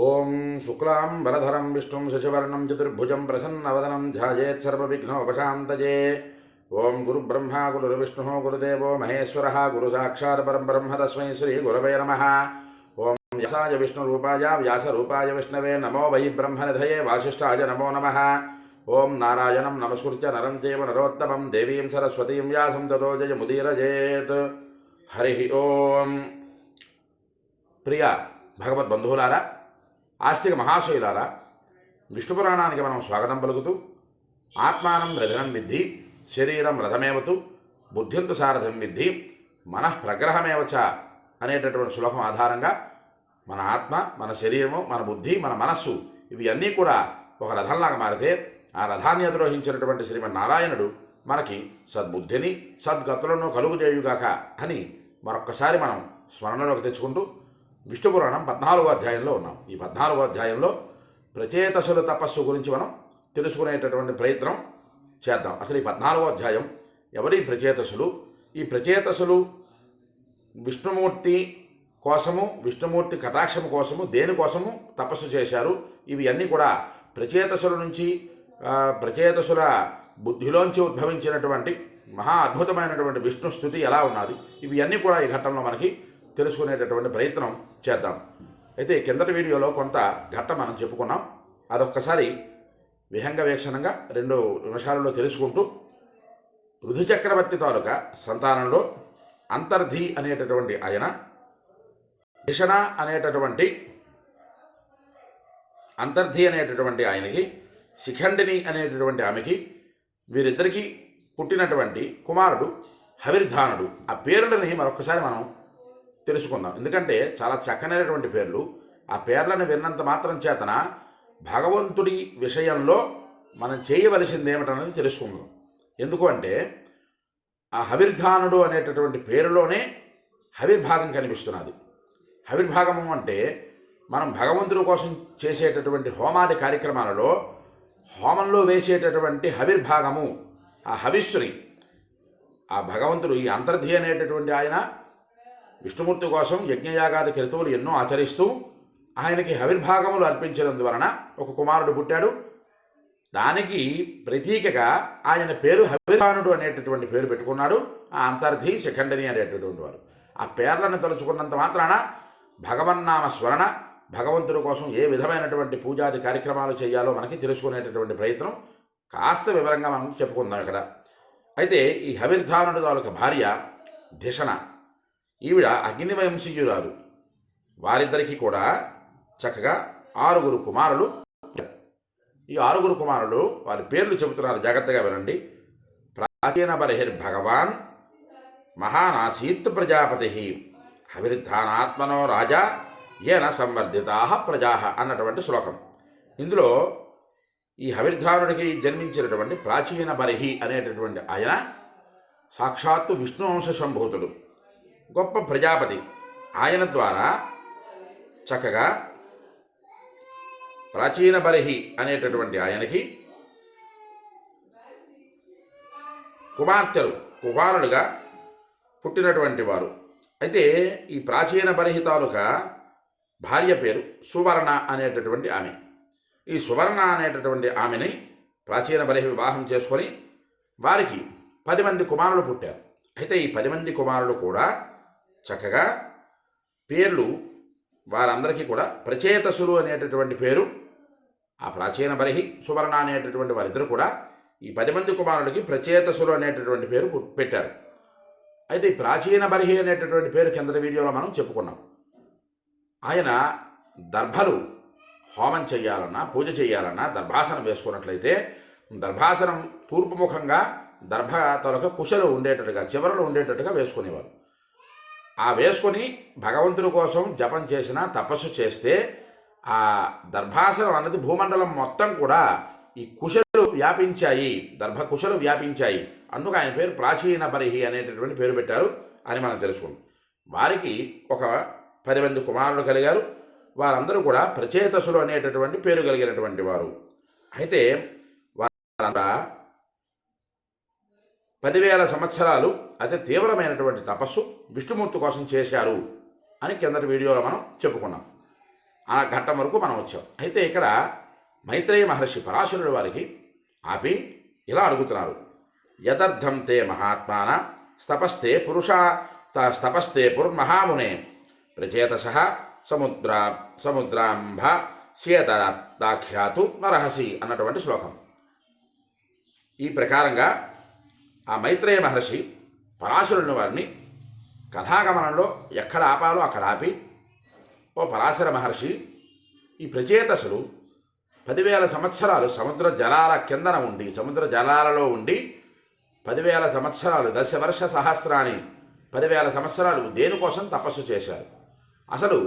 ఓం శుక్లాం వరధరం విష్ణుం శశివర్ణం చతుర్భుజం ప్రసన్నవదనం ధ్యాయేత్ సర్వవిఘ్నోపశాంతయే. ఓం గురుబ్రహ్మ గురుర్విష్ణుః గురుదేవో మహేశ్వరः గురు సాక్షాత్ పరబ్రహ్మ తస్మై శ్రీ గురవే నమః. ఓం వ్యాసాయ విష్ణురూపాయ వ్యాసరూపాయ విష్ణవే నమో వై బ్రహ్మనిధయే వాసిష్ఠాయ నమో నమః. ఓం నారాయణం నమస్కృత్య నరం చైవ నరోత్తమం దేవీం సరస్వతీం వ్యాసం తతో జయముదీరయేత్. హరి ఓం. ప్రియ భగవద్బంధువులారా, ఆస్తిక మహాశయులారా, విష్ణుపురాణానికి మనం స్వాగతం పలుకుతూ ఆత్మానం రథనం విద్ధి శరీరం రథమేవతు బుద్ధింతు సారథం విద్ధి మనః ప్రగ్రహమేవచ అనేటటువంటి శ్లోకం ఆధారంగా మన ఆత్మ, మన శరీరము, మన బుద్ధి, మన మనస్సు ఇవి అన్నీ కూడా ఒక రథంలాగా మారితే ఆ రథాన్ని అధిరోహించినటువంటి శ్రీమన్నారాయణుడు మనకి సద్బుద్ధిని సద్గతులను కలుగుచేయుగాక అని మరొక్కసారి మనం స్మరణలోకి తెచ్చుకుంటూ విష్ణుపురాణం 14వ అధ్యాయంలో ఉన్నాం. ఈ 14వ అధ్యాయంలో ప్రచేతసుల తపస్సు గురించి మనం తెలుసుకునేటటువంటి ప్రయత్నం చేద్దాం. అసలు ఈ 14వ అధ్యాయం ఎవరి ప్రచేతసులు? ఈ ప్రచేతసులు విష్ణుమూర్తి కోసము, విష్ణుమూర్తి కటాక్షము కోసము, దేనికోసము తపస్సు చేశారు? ఇవి అన్నీ కూడా ప్రచేతసుల నుంచి, ప్రచేతసుల బుద్ధిలోంచి ఉద్భవించినటువంటి మహా అద్భుతమైనటువంటి విష్ణు స్థుతి ఎలా ఉన్నది, ఇవి అన్నీ కూడా ఈ ఘట్టంలో మనకి తెలుసుకునేటటువంటి ప్రయత్నం చేద్దాం. అయితే కిందటి వీడియోలో కొంత ఘట్టం మనం చెప్పుకున్నాం. అదొక్కసారి విహంగ వీక్షణంగా 2 నిమిషాలలో తెలుసుకుంటూ పృథు చక్రవర్తి తాలూకా సంతానంలో అంతర్ధి అనేటటువంటి ఆయన, దిషణ అనేటటువంటి అంతర్ధి అనేటటువంటి ఆయనకి, శిఖండిని అనేటటువంటి ఆమెకి, వీరిద్దరికీ పుట్టినటువంటి కుమారుడు హవిర్ధానుడు. ఆ పేర్లని మరొకసారి మనం తెలుసుకుందాం. ఎందుకంటే చాలా చక్కనైనటువంటి పేర్లు. ఆ పేర్లను విన్నంత మాత్రం చేతన భగవంతుడి విషయంలో మనం చేయవలసింది ఏమిటన్నది తెలుసుకుందాం. ఎందుకు అంటే ఆ హవిర్ధానుడు అనేటటువంటి పేరులోనే హవిర్భాగం కనిపిస్తున్నది. హవిర్భాగము అంటే మనం భగవంతుడి కోసం చేసేటటువంటి హోమాది కార్యక్రమాలలో హోమంలో వేసేటటువంటి హవిర్భాగము, ఆ హవిశ్రీ, ఆ భగవంతుడు ఈ అంతర్ధి అనేటటువంటి ఆయన విష్ణుమూర్తి కోసం యజ్ఞయాగాది క్రతువులు ఎన్నో ఆచరిస్తూ ఆయనకి హవిర్భాగములు అర్పించినందువలన ఒక కుమారుడు పుట్టాడు. దానికి ప్రతీకగా ఆయన పేరు హవిర్ధానుడు అనేటటువంటి పేరు పెట్టుకున్నాడు. ఆ అంతర్ధి శిఖండిని అనేటటువంటి వారు. ఆ పేర్లను తలుచుకున్నంత మాత్రాన భగవన్నామ స్మరణ, భగవంతుడి కోసం ఏ విధమైనటువంటి పూజాది కార్యక్రమాలు చేయాలో మనకి తెలుసుకునేటటువంటి ప్రయత్నం కాస్త వివరంగా మనం చెప్పుకుందాం ఇక్కడ. అయితే ఈ హవిర్ధానుడు తాలూక భార్య ధిషణ, ఈవిడ అగ్నివంశీయురాలు. వారిద్దరికీ కూడా చక్కగా 6 కుమారులు. ఈ 6 కుమారులు వారి పేర్లు చెబుతున్నారు, జాగ్రత్తగా వినండి. ప్రాచీన బర్హిర్భగవాన్ మహానాసీత్ ప్రజాపతి హవిర్ధానాత్మనో రాజా ఏన సంవర్ధితా ప్రజా అన్నటువంటి శ్లోకం. ఇందులో ఈ హవిర్ధానుడికి జన్మించినటువంటి ప్రాచీన బర్హి అనేటటువంటి ఆయన సాక్షాత్తు విష్ణువంశ సంభూతుడు, గొప్ప ప్రజాపతి. ఆయన ద్వారా చక్కగా ప్రాచీన బర్హి అనేటటువంటి ఆయనకి కుమారులుగా పుట్టినటువంటి వారు. అయితే ఈ ప్రాచీన బర్హి తాలూకా భార్య పేరు సువర్ణ అనేటటువంటి ఆమె. ఈ సువర్ణ అనేటటువంటి ఆమెని ప్రాచీన బర్హి వివాహం చేసుకొని వారికి 10 మంది కుమారులు పుట్టారు. అయితే ఈ 10 మంది కుమారులు కూడా చక్కగా పేర్లు వారందరికీ కూడా ప్రచేతసులు అనేటటువంటి పేరు. ఆ ప్రాచీన బర్హి సువర్ణ అనేటటువంటి వారిద్దరు కూడా ఈ 10 మంది కుమారులకి ప్రచేతసులు అనేటటువంటి పేరు పెట్టారు. అయితే ఈ ప్రాచీన బర్హి అనేటటువంటి పేరు కిందటి వీడియోలో మనం చెప్పుకున్నాం. ఆయన దర్భలు హోమం చేయాలన్నా, పూజ చేయాలన్నా దర్భాసనం వేసుకున్నట్లయితే దర్భాసనం తూర్పుముఖంగా దర్భ తొలక కుశలు ఉండేటట్టుగా, చివరలు ఉండేటట్టుగా వేసుకునేవారు. ఆ వేసుకొని భగవంతుడి కోసం జపం చేసిన, తపస్సు చేస్తే ఆ దర్భాసనం అన్నది భూమండలం మొత్తం కూడా ఈ కుశలు వ్యాపించాయి, దర్భ కుశలు వ్యాపించాయి. అందుకు ఆయన పేరు ప్రాచీన బర్హి అనేటటువంటి పేరు పెట్టారు అని మనం తెలుసుకుంటాం. వారికి ఒక 10 మంది కుమారులు కలిగారు. వారందరూ కూడా ప్రచేతసులు అనేటటువంటి పేరు కలిగినటువంటి వారు. అయితే వారంతా 10,000 సంవత్సరాలు అతి తీవ్రమైనటువంటి తపస్సు విష్ణుమూర్తి కోసం చేశారు అని కిందటి వీడియోలో మనం చెప్పుకున్నాం. ఆ ఘట్టం వరకు మనం వచ్చాం. అయితే ఇక్కడ మైత్రేయ మహర్షి పరాశరుడు వారికి ఆపి ఇలా అడుగుతున్నారు. యదర్థం తే మహాత్మాన స్తపస్తే పుర్మహామునే ప్రచేతస సముద్రాంభ సేదాఖ్యాతు నరహసి అన్నటువంటి శ్లోకం. ఈ ప్రకారంగా ఆ మైత్రేయ మహర్షి పరాశరుని వారిని కథాగమనంలో ఎక్కడ ఆపాలో అక్కడ ఆపి, ఓ పరాశర మహర్షి, ఈ ప్రచేతసులు 10,000 సంవత్సరాలు సముద్ర జలాల కిందన ఉండి, సముద్ర జలాలలో ఉండి 10,000 సంవత్సరాలు, దశవర్ష సహస్రాన్ని 10,000 సంవత్సరాలు దేనికోసం తపస్సు చేశారు? అసలు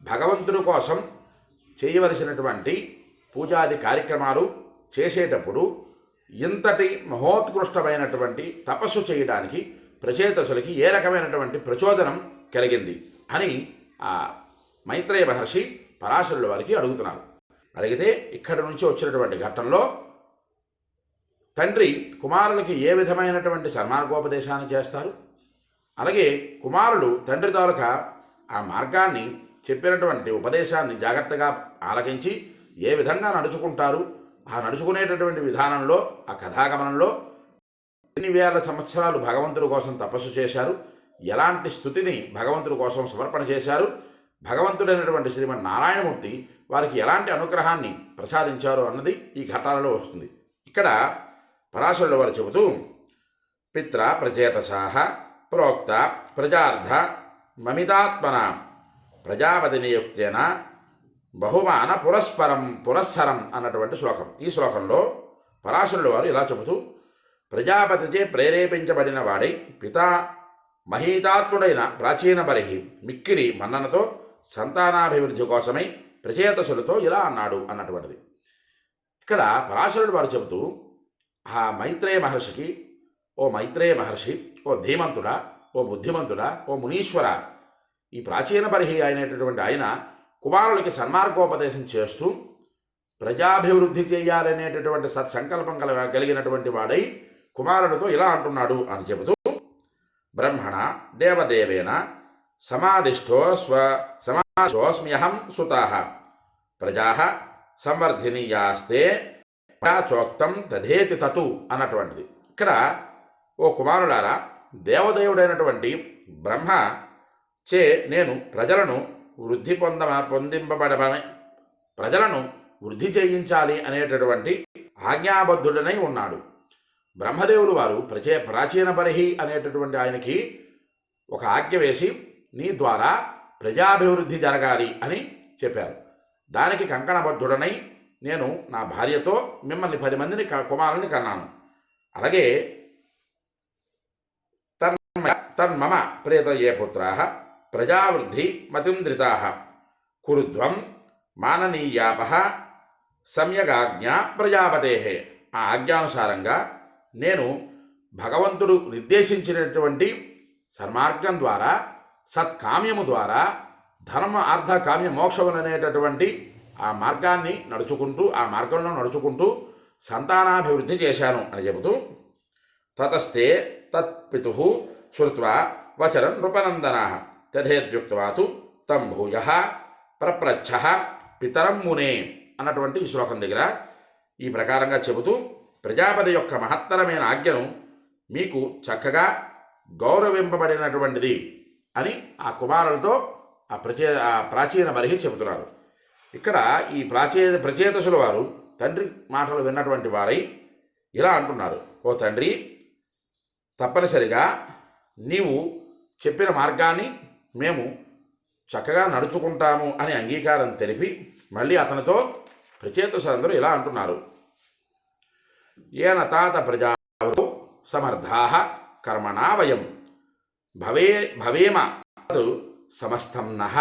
భగవంతుడి కోసం చేయవలసినటువంటి పూజాది కార్యక్రమాలు చేసేటప్పుడు ఇంతటి మహోత్కృష్టమైనటువంటి తపస్సు చేయడానికి ప్రచేతసులకి ఏ రకమైనటువంటి ప్రచోదనం కలిగింది అని ఆ మైత్రేయ మహర్షి పరాశరుల వారికి అడుగుతున్నారు. అడిగితే ఇక్కడి నుంచి వచ్చినటువంటి ఘట్టంలో తండ్రి కుమారులకి ఏ విధమైనటువంటి సన్మార్గోపదేశాన్ని చేస్తారు, అలాగే కుమారులు తండ్రి తాలూకా ఆ మార్గాన్ని చెప్పినటువంటి ఉపదేశాన్ని జాగ్రత్తగా ఆలకించి ఏ విధంగా నడుచుకుంటారు, ఆ నడుచుకునేటటువంటి విధానంలో ఆ కథాగమనంలో ఎన్ని వేల సంవత్సరాలు భగవంతుడి కోసం తపస్సు చేశారు, ఎలాంటి స్థుతిని భగవంతుడి కోసం సమర్పణ చేశారు, భగవంతుడైనటువంటి శ్రీమన్నారాయణమూర్తి వారికి ఎలాంటి అనుగ్రహాన్ని ప్రసాదించారు అన్నది ఈ ఘట్టాలలో వస్తుంది. ఇక్కడ పరాశరుల వారు చెబుతూ, పిత్ర ప్రచేతసాహ ప్రోక్త ప్రజార్థ మమితాత్మన ప్రజాపతి నియుక్తేన బహుమాన పురస్సరం అన్నటువంటి శ్లోకం. ఈ శ్లోకంలో పరాశరుల వారు ఇలా చెబుతూ, ప్రజాపతిచే ప్రేరేపించబడిన వాడై పితా మహీతాత్ముడైన ప్రాచీన బరిహి మిక్కిరి మన్ననతో సంతానాభివృద్ధి కోసమై ప్రచేతసులతో ఇలా అన్నాడు అన్నటువంటిది. ఇక్కడ పరాశరుడు వారు చెబుతూ, ఆ మైత్రేయ మహర్షికి, ఓ మైత్రేయ మహర్షి, ఓ ధీమంతుడా, ఓ బుద్ధిమంతుడా, ఓ మునీశ్వర, ఈ ప్రాచీన బరిహి అయినటువంటి ఆయన కుమారులకి సన్మార్గోపదేశం చేస్తూ ప్రజాభివృద్ధి చేయాలనేటటువంటి సత్సంకల్పం కలిగినటువంటి వాడై కుమారుడితో ఇలా అంటున్నాడు అని చెబుతూ, బ్రహ్మణ దేవదేవేన సమాదిష్టోస్మ్యహం సుతాః ప్రజాః సంవర్ధినీయాస్తే చోక్తం తథేతి తతు అన్నటువంటిది. ఇక్కడ ఓ కుమారులారా, దేవదేవుడైనటువంటి బ్రహ్మ చే నేను ప్రజలను ప్రజలను వృద్ధి చేయించాలి అనేటటువంటి ఆజ్ఞాబద్ధుడనై ఉన్నాడు. బ్రహ్మదేవులు వారు ప్రాచీన బరిహి అనేటటువంటి ఆయనకి ఒక ఆజ్ఞ వేసి, నీ ద్వారా ప్రజాభివృద్ధి జరగాలి అని చెప్పారు. దానికి కంకణబద్ధుడనై నేను నా భార్యతో మిమ్మల్ని 10 మందిని కుమారుల్ని కన్నాను. అలాగే తన్మమ ప్రేతయే పుత్రాః ప్రజావృద్ధి మతింద్రితాః కురుధ్వం మాననీయాపః సమ్యగాజ్ఞా ప్రజాపతేః. ఆ ఆజ్ఞానుసారంగా నేను భగవంతుడు నిర్దేశించినటువంటి సన్మార్గం ద్వారా, సత్కామ్యము ద్వారా ధర్మ అర్థ కామ్య మోక్షములనేటటువంటి ఆ మార్గాన్ని నడుచుకుంటూ, ఆ మార్గంలో నడుచుకుంటూ సంతానాభివృద్ధి చేశాను అని చెబుతూ, తతస్తే తత్పితుః శ్రుత్వా వచనం నృపనందనః తథేత్యుక్త్వాతు తం భూయః ప్రప్రచ్ఛః పితరం మునే అన్నటువంటి ఈ శ్లోకం దగ్గర ఈ ప్రకారంగా చెబుతూ, ప్రజాపతి యొక్క మహత్తరమైన ఆజ్ఞను మీకు చక్కగా గౌరవింపబడినటువంటిది అని ఆ కుమారులతో ఆ ప్రాచీన బరిహి చెబుతున్నారు. ఇక్కడ ఈ ప్రచేతసుల వారు తండ్రి మాటలు విన్నటువంటి వారై ఇలా అంటున్నారు, ఓ తండ్రి, తప్పనిసరిగా నీవు చెప్పిన మార్గాన్ని మేము చక్కగా నడుచుకుంటాము అని అంగీకారం తెలిపి మళ్ళీ అతనితో ప్రచేతసులందరూ ఇలా అంటున్నారు, ఏన తాత ప్రజావో సమర్థాః కర్మణా వయం భవేమ సమస్తం నః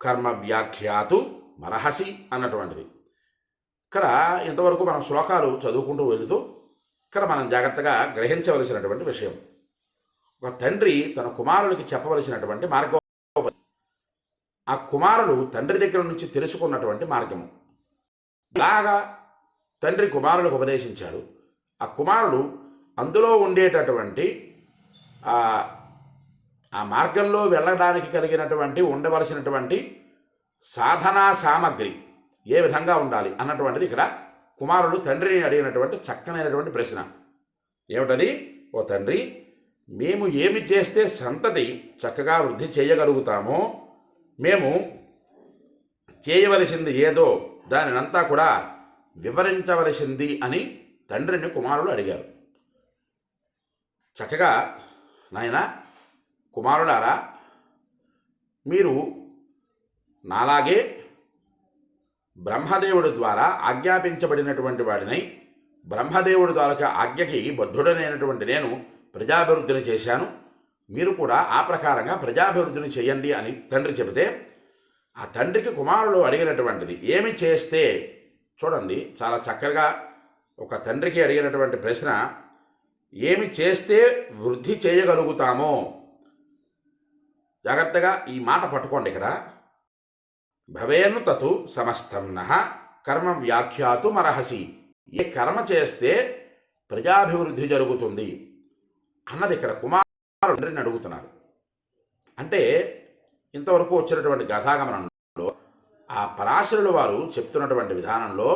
కర్మ వ్యాఖ్యాతు మరహసి అన్నటువంటిది. ఇక్కడ ఇంతవరకు మనం శ్లోకాలు చదువుకుంటూ వెళుతూ ఇక్కడ మనం జాగ్రత్తగా గ్రహించవలసినటువంటి విషయం, ఒక తండ్రి తన కుమారులకి చెప్పవలసినటువంటి మార్గం, ఆ కుమారులు తండ్రి దగ్గర నుంచి తెలుసుకున్నటువంటి మార్గము. ఇలాగా తండ్రి కుమారులకు ఉపదేశించాడు. ఆ కుమారుడు అందులో ఉండేటటువంటి ఆ మార్గంలో వెళ్ళడానికి కలిగినటువంటి ఉండవలసినటువంటి సాధనా సామగ్రి ఏ విధంగా ఉండాలి అన్నటువంటిది ఇక్కడ కుమారుడు తండ్రిని అడిగినటువంటి చక్కనైనటువంటి ప్రశ్న. ఏమిటది? ఓ తండ్రి, మేము ఏమి చేస్తే సంతతి చక్కగా వృద్ధి చేయగలుగుతామో, మేము చేయవలసింది ఏదో దానినంతా కూడా వివరించవలసింది అని తండ్రిని కుమారుడు అడిగారు. చక్కగా, నాయన కుమారులారా, మీరు నాలాగే బ్రహ్మదేవుడి ద్వారా ఆజ్ఞాపించబడినటువంటి వాడినై, బ్రహ్మదేవుడి తాలూకా ఆజ్ఞకి బద్ధుడనైనటువంటి నేను ప్రజాభివృద్ధిని చేశాను, మీరు కూడా ఆ ప్రకారంగా ప్రజాభివృద్ధిని చేయండి అని తండ్రి చెబితే, ఆ తండ్రికి కుమారుడు అడిగినటువంటిది ఏమి చేస్తే, చూడండి చాలా చక్కగా ఒక తండ్రికి అడిగినటువంటి ప్రశ్న, ఏమి చేస్తే వృద్ధి చేయగలుగుతామో. జాగ్రత్తగా ఈ మాట పట్టుకోండి. ఇక్కడ భవేను తతు సమస్తం నః కర్మ వ్యాఖ్యాతు మరహసి, ఏ కర్మ చేస్తే ప్రజాభివృద్ధి జరుగుతుంది అన్నది ఇక్కడ కుమారుడిని అడుగుతున్నారు. అంటే ఇంతవరకు వచ్చినటువంటి కథాగమనంలో ఆ పరాశరులు వారు చెప్తున్నటువంటి విధానంలో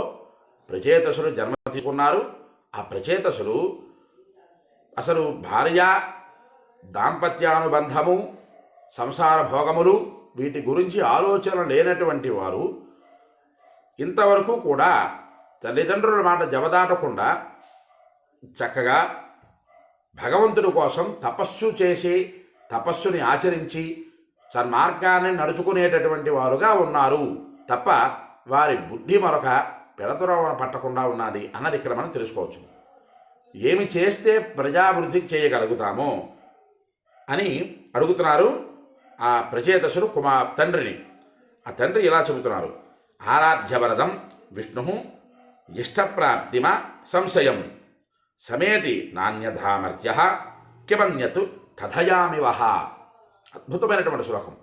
ప్రచేతసులు జన్మ తీసుకున్నారు. ఆ ప్రచేతసులు అసలు భార్య దాంపత్యానుబంధము, సంసార భోగములు వీటి గురించి ఆలోచన లేనటువంటి వారు ఇంతవరకు కూడా తల్లిదండ్రుల మాట జవదాటకుండా చక్కగా భగవంతుడి కోసం తపస్సు చేసి, తపస్సుని ఆచరించి సన్మార్గాన్ని నడుచుకునేటటువంటి వారుగా ఉన్నారు తప్ప వారి బుద్ధి మరొక పెడతురవన పట్టకుండా ఉన్నది అన్నది ఇక్కడ మనం తెలుసుకోవచ్చు. ఏమి చేస్తే ప్రజాభివృద్ధి చేయగలుగుతామో అని అడుగుతున్నారు ఆ ప్రచేతసుడు తండ్రిని. ఆ తండ్రి ఇలా చెబుతున్నారు, ఆరాధ్యవరదం విష్ణు ఇష్టప్రాప్తిమ సంశయం సమేతి నాణ్యధామర్త్య కిమన్యత్ కథయామివహ. అద్భుతమైనటువంటి శ్లోకం.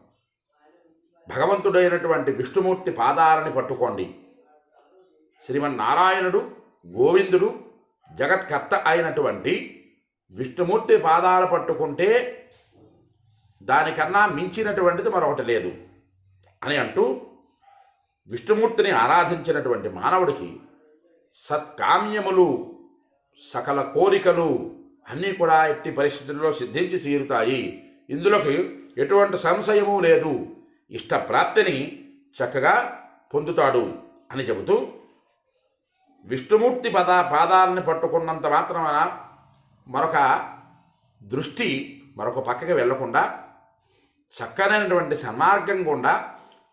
భగవంతుడైనటువంటి విష్ణుమూర్తి పాదాలని పట్టుకోండి. శ్రీమన్నారాయణుడు గోవిందుడు జగత్కర్త అయినటువంటి విష్ణుమూర్తి పాదాలు పట్టుకుంటే దానికన్నా మించినటువంటిది మరొకటి లేదు అని అంటూ, విష్ణుమూర్తిని ఆరాధించినటువంటి మానవుడికి సత్కామ్యములు, సకల కోరికలు అన్నీ కూడా ఎట్టి పరిస్థితుల్లో సిద్ధించి తీరుతాయి. ఇందులోకి ఎటువంటి సంశయము లేదు. ఇష్టప్రాప్తిని చక్కగా పొందుతాడు అని చెబుతూ, విష్ణుమూర్తి పాదాలని పట్టుకున్నంత మాత్రమే మరొక దృష్టి మరొక పక్కకి వెళ్లకుండా చక్కనైనటువంటి సన్మార్గం గుండా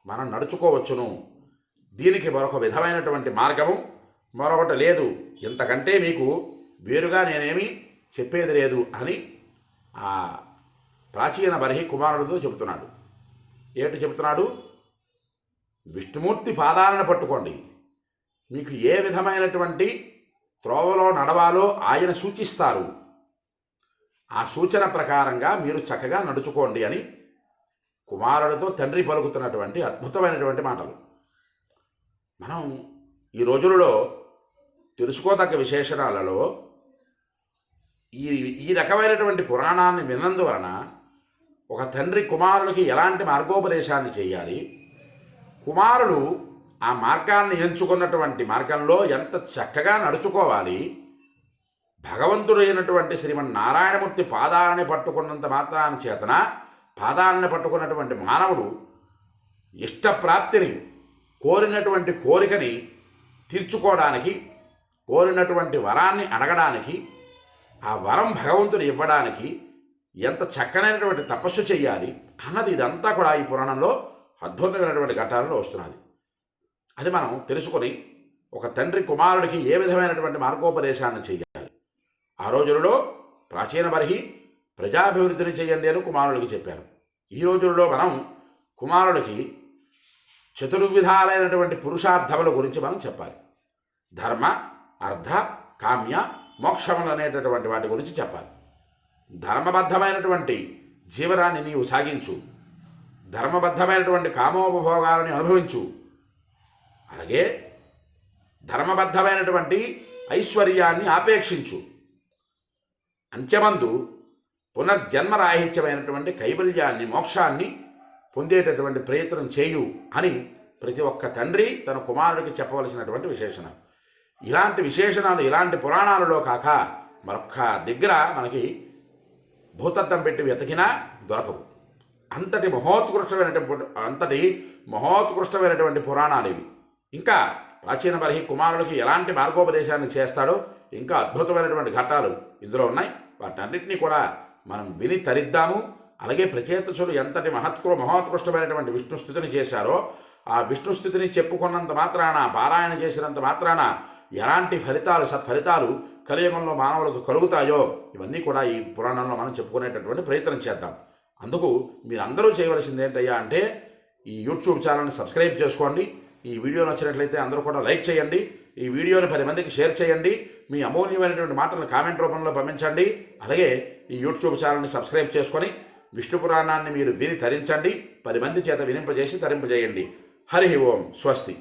మనం నడుచుకోవచ్చును. దీనికి మరొక విధమైనటువంటి మార్గము మరొకటి లేదు, ఇంతకంటే మీకు వేరుగా నేనేమి చెప్పేది లేదు అని ఆ ప్రాచీన బర్హి కుమారుడితో చెబుతున్నాడు. ఏమిటి చెబుతున్నాడు? విష్ణుమూర్తి పాదాలను పట్టుకోండి, మీకు ఏ విధమైనటువంటి త్రోవలో నడవాలో ఆయన సూచిస్తారు, ఆ సూచన ప్రకారంగా మీరు చక్కగా నడుచుకోండి అని కుమారుడితో తండ్రి పలుకుతున్నటువంటి అద్భుతమైనటువంటి మాటలు. మనం ఈ రోజులలో తెలుసుకోదగ్గ విశేషణాలలో ఈ రకమైనటువంటి పురాణాన్ని విన్నందువలన ఒక తండ్రి కుమారుడికి ఎలాంటి మార్గోపదేశాన్ని చేయాలి, కుమారుడు ఆ మార్గాన్ని ఎంచుకున్నటువంటి మార్గంలో ఎంత చక్కగా నడుచుకోవాలి, భగవంతుడైనటువంటి శ్రీమన్నారాయణమూర్తి పాదాలని పట్టుకున్నంత మాత్రాన చేతన పాదాలను పట్టుకున్నటువంటి మానవుడు ఇష్టప్రాప్తిని, కోరినటువంటి కోరికని తీర్చుకోవడానికి, కోరినటువంటి వరాన్ని అడగడానికి, ఆ వరం భగవంతుడు ఇవ్వడానికి ఎంత చక్కనైనటువంటి తపస్సు చేయాలి అన్నది ఇదంతా కూడా ఈ పురాణంలో అద్భుతమైనటువంటి ఘట్టాలలో వస్తున్నది. అది మనం తెలుసుకొని ఒక తండ్రి కుమారుడికి ఏ విధమైనటువంటి మార్గోపదేశాన్ని చేయాలి. ఆ రోజులలో ప్రాచీన బర్హి ప్రజాభివృద్ధిని చేయండి అని కుమారుడికి చెప్పారు. ఈ రోజుల్లో మనం కుమారుడికి చతుర్విధాలైనటువంటి పురుషార్థముల గురించి మనం చెప్పాలి. ధర్మ, అర్థ, కామ్య, మోక్షములు అనేటటువంటి వాటి గురించి చెప్పాలి. ధర్మబద్ధమైనటువంటి జీవనాన్ని నీవు సాగించు, ధర్మబద్ధమైనటువంటి కామోపభోగాలను అనుభవించు, అలాగే ధర్మబద్ధమైనటువంటి ఐశ్వర్యాన్ని ఆపేక్షించు, అంత్యమందు పునర్జన్మరాహిత్యమైనటువంటి కైవల్యాన్ని, మోక్షాన్ని పొందేటటువంటి ప్రయత్నం చేయు అని ప్రతి ఒక్క తండ్రి తన కుమారుడికి చెప్పవలసినటువంటి విశేషణం. ఇలాంటి విశేషణాలు ఇలాంటి పురాణాలలో కాక మరొక్క దగ్గర మనకి భూతత్వం పెట్టి వెతికినా దొరకవు. అంతటి మహోత్కృష్టమైనటువంటి పురాణాలు ఇవి. ఇంకా ప్రాచీన బర్హి కుమారుడికి ఎలాంటి మార్గోపదేశాన్ని చేస్తాడో ఇంకా అద్భుతమైనటువంటి ఘట్టాలు ఇందులో ఉన్నాయి. వాటన్నిటినీ కూడా మనం విని తరిద్దాము. అలాగే ప్రచేతసులు ఎంతటి మహోత్కృష్టమైనటువంటి విష్ణుస్థుతిని చేశారో ఆ విష్ణుస్థుతిని చెప్పుకున్నంత మాత్రాన, పారాయణ చేసినంత మాత్రాన ఎలాంటి సత్ఫలితాలు కలియుగంలో మానవులకు కలుగుతాయో ఇవన్నీ కూడా ఈ పురాణంలో మనం చెప్పుకునేటటువంటి ప్రయత్నం చేద్దాం. అందుకు మీరందరూ చేయవలసింది ఏంటయ్యా అంటే ఈ యూట్యూబ్ ఛానల్ని సబ్స్క్రైబ్ చేసుకోండి. ఈ వీడియో నచ్చినట్లయితే అందరూ కూడా లైక్ చేయండి. ఈ వీడియోని 10 మందికి షేర్ చేయండి. మీ అమూల్యమైనటువంటి మాటలను కామెంట్ రూపంలో పంపించండి. అలాగే ఈ యూట్యూబ్ ఛానల్ని సబ్స్క్రైబ్ చేసుకొని విష్ణు పురాణాన్ని మీరు విని తరించండి. 10 మంది చేత వినింపజేసి తరింపజేయండి. హరి ఓం స్వస్తి.